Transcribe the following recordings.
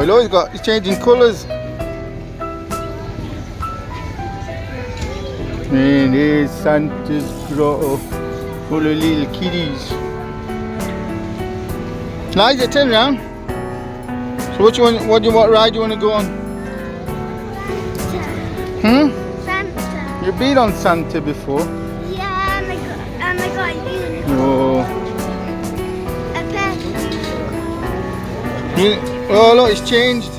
Oh, look, he's changing colours. And there's Santa's grotto full of little kiddies. Eliza, turn around. So what ride do you want to go on? Santa. Santa. You've been on Santa before. Yeah, and I got a unicorn. Oh. A purple unicorn. Oh look, it's changed.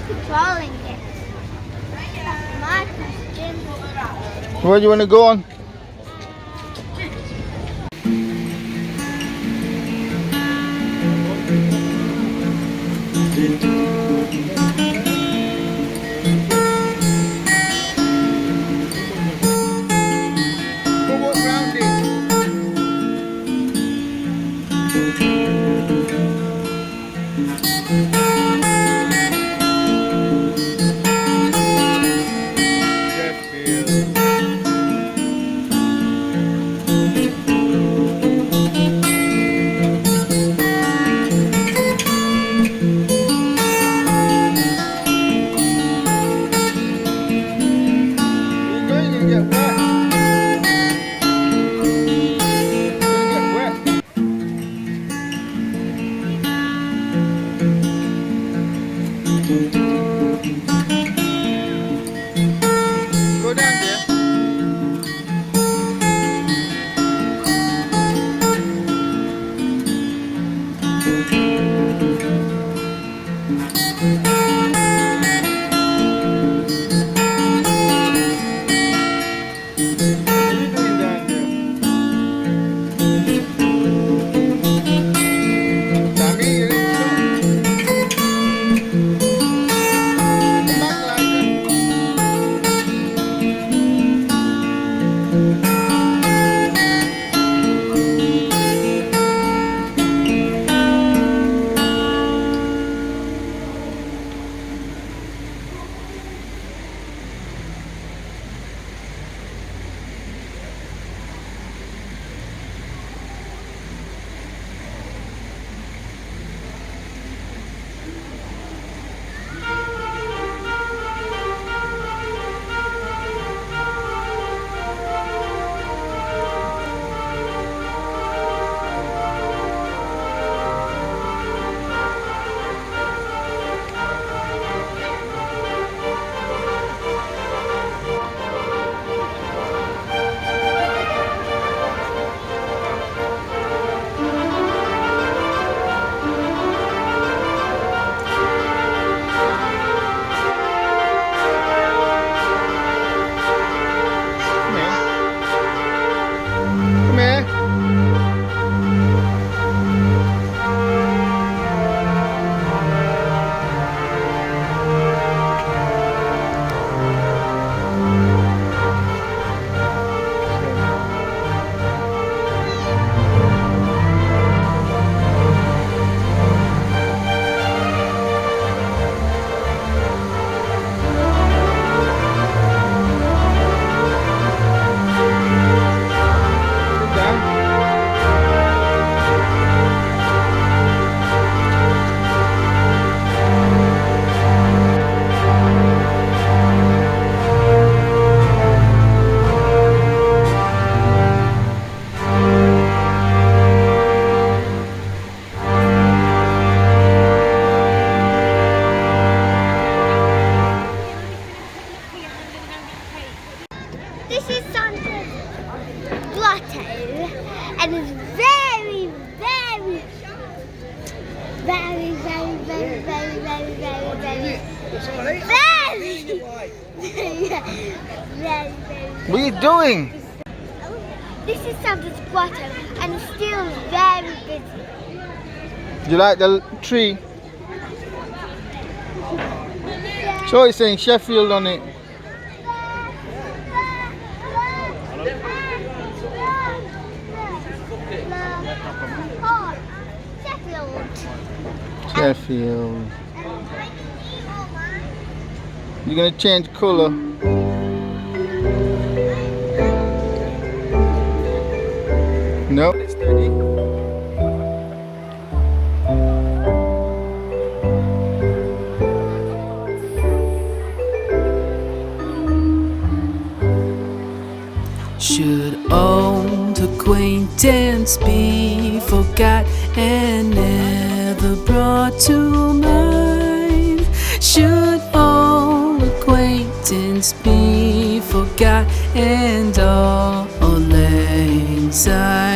Controlling it. That's my question. Where do you want to go on? Go down there. Come here. Sit down. This is Santa's grotto, and it's very, very, very, very, very, very, very, very, very, very, What are you doing? This is Santa's grotto, and it's still very busy. Do you like the tree? So it's saying Sheffield on it. Sheffield. You're gonna change colour. No. Should old acquaintance be forgot and never brought to mind? Should old acquaintance be forgot and all anxiety